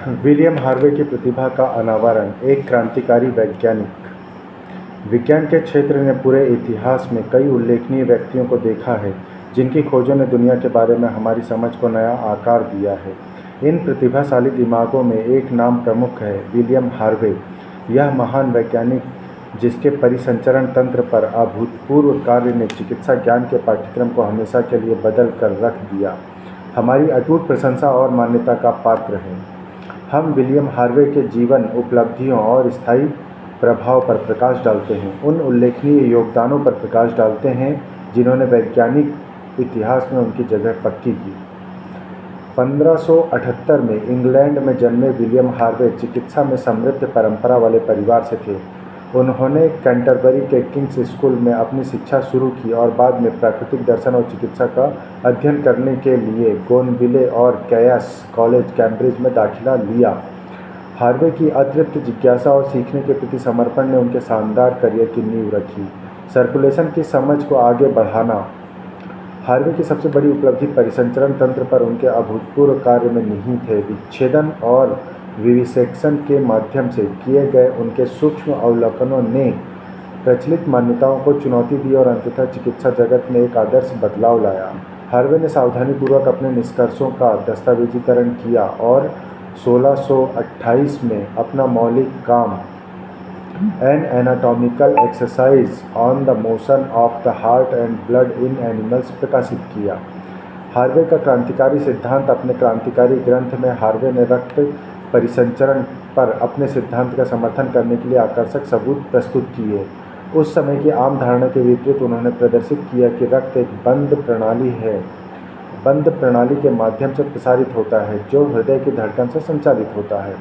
William Harvey की प्रतिभा का अनावरण। एक क्रांतिकारी वैज्ञानिक। विज्ञान के क्षेत्र ने पूरे इतिहास में कई उल्लेखनीय व्यक्तियों को देखा है जिनकी खोजों ने दुनिया के बारे में हमारी समझ को नया आकार दिया है। इन प्रतिभाशाली दिमागों में एक नाम प्रमुख है, विलियम हार्वे। यह महान वैज्ञानिक, जिसके परिसंचरण तंत्र पर अभूतपूर्व कार्य ने चिकित्सा ज्ञान के पाठ्यक्रम को हमेशा के लिए बदल कर रख दिया, हमारी अटूट प्रशंसा और मान्यता का पात्र है। हम विलियम हार्वे के जीवन, उपलब्धियों और स्थायी प्रभाव पर प्रकाश डालते हैं, उन उल्लेखनीय योगदानों पर प्रकाश डालते हैं जिन्होंने वैज्ञानिक इतिहास में उनकी जगह पक्की की। 1578 में इंग्लैंड में जन्मे विलियम हार्वे चिकित्सा में समृद्ध परंपरा वाले परिवार से थे। उन्होंने कैंटरबरी के किंग्स स्कूल में अपनी शिक्षा शुरू की और बाद में प्राकृतिक दर्शन और चिकित्सा का अध्ययन करने के लिए गोनविले और कैयस कॉलेज, कैम्ब्रिज में दाखिला लिया। हार्वे की अतृप्त जिज्ञासा और सीखने के प्रति समर्पण ने उनके शानदार करियर की नींव रखी। सर्कुलेशन की समझ को आगे बढ़ाना। हार्वे की सबसे बड़ी उपलब्धि परिसंचरण तंत्र पर उनके अभूतपूर्व कार्य में निहित है। विच्छेदन और विविसेक्शन के माध्यम से किए गए उनके सूक्ष्म अवलोकनों ने प्रचलित मान्यताओं को चुनौती दी और अंततः चिकित्सा जगत में एक आदर्श बदलाव लाया। हार्वे ने सावधानीपूर्वक अपने निष्कर्षों का दस्तावेजीकरण किया और 1628 में अपना मौलिक काम an anatomical exercise on the motion of the heart and blood in animals प्रकाशित किया। हार्वे का क्रांतिकारी सिद्धांत। अपने क्रांतिकारी ग्रंथ में हार्वे ने रक्त परिसंचरण पर अपने सिद्धांत का समर्थन करने के लिए आकर्षक सबूत प्रस्तुत किए। उस समय की आम धारणा के विपरीत उन्होंने प्रदर्शित किया कि रक्त एक बंद प्रणाली है, बंद प्रणाली के माध्यम से प्रसारित होता है, जो हृदय की धड़कन से संचालित होता है।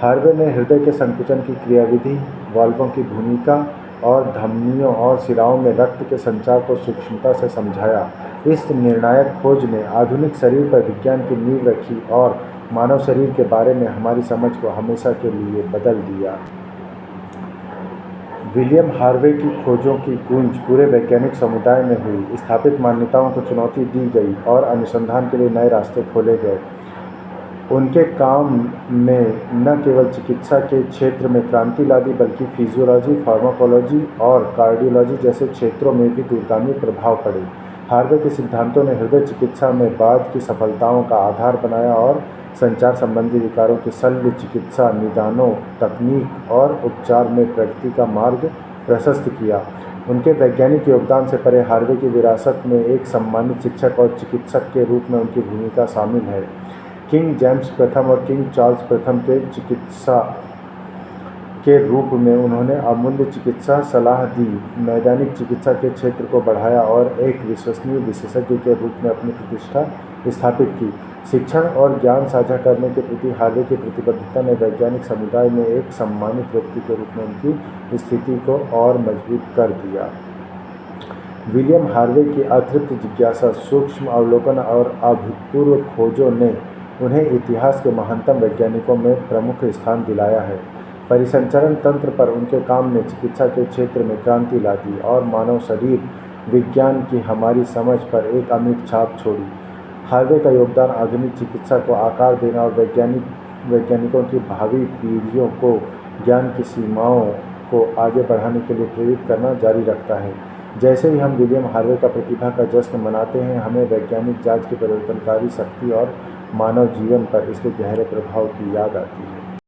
हार्वे ने हृदय के संकुचन की क्रियाविधि, वाल्वों की भूमिका और धमनियों और सिराओं में रक्त के संचार को सूक्ष्मता से समझाया। इस निर्णायक खोज ने आधुनिक शरीर पर विज्ञान की नींव रखी और मानव शरीर के बारे में हमारी समझ को हमेशा के लिए बदल दिया। विलियम हार्वे की खोजों की गूंज पूरे वैज्ञानिक समुदाय में हुई। स्थापित मान्यताओं को चुनौती दी गई और अनुसंधान के लिए नए रास्ते खोले गए। उनके काम ने न केवल चिकित्सा के क्षेत्र में क्रांति ला दी, बल्कि फिजियोलॉजी, फार्माकोलॉजी और कार्डियोलॉजी जैसे क्षेत्रों में भी दूरगामी प्रभाव पड़े। हार्वे के सिद्धांतों ने हृदय चिकित्सा में बाद की सफलताओं का आधार बनाया और संचार संबंधी विकारों की शल्य चिकित्सा, निदानों, तकनीक और उपचार में प्रगति का मार्ग प्रशस्त किया। उनके वैज्ञानिक योगदान से परे हार्वे की विरासत में एक सम्मानित शिक्षक और चिकित्सक के रूप में उनकी भूमिका शामिल है। किंग जेम्स प्रथम और किंग चार्ल्स प्रथम के चिकित्सा के रूप में उन्होंने अमूल्य चिकित्सा सलाह दी, नैदानिक चिकित्सा के क्षेत्र को बढ़ाया और एक विश्वसनीय विशेषज्ञ के रूप में अपनी प्रतिष्ठा स्थापित की। शिक्षण और ज्ञान साझा करने के प्रति हार्वे की प्रतिबद्धता ने वैज्ञानिक समुदाय में एक सम्मानित व्यक्ति के रूप में उनकी स्थिति को और मजबूत कर दिया। विलियम हार्वे की अतृप्त जिज्ञासा, सूक्ष्म अवलोकन और अभूतपूर्व खोजों ने उन्हें इतिहास के महानतम वैज्ञानिकों में प्रमुख स्थान दिलाया है। परिसंचरण तंत्र पर उनके काम ने चिकित्सा के क्षेत्र में क्रांति ला दी और मानव शरीर विज्ञान की हमारी समझ पर एक अमिट छाप छोड़ी। हार्वे का योगदान आधुनिक चिकित्सा को आकार देना और वैज्ञानिकों की भावी पीढ़ियों को ज्ञान की सीमाओं को आगे बढ़ाने के लिए प्रेरित करना जारी रखता है। जैसे ही हम विलियम हार्वे का प्रतिभा का जश्न मनाते हैं, हमें वैज्ञानिक जांच की परिवर्तनकारी शक्ति और मानव जीवन पर इसके गहरे प्रभाव की याद आती है।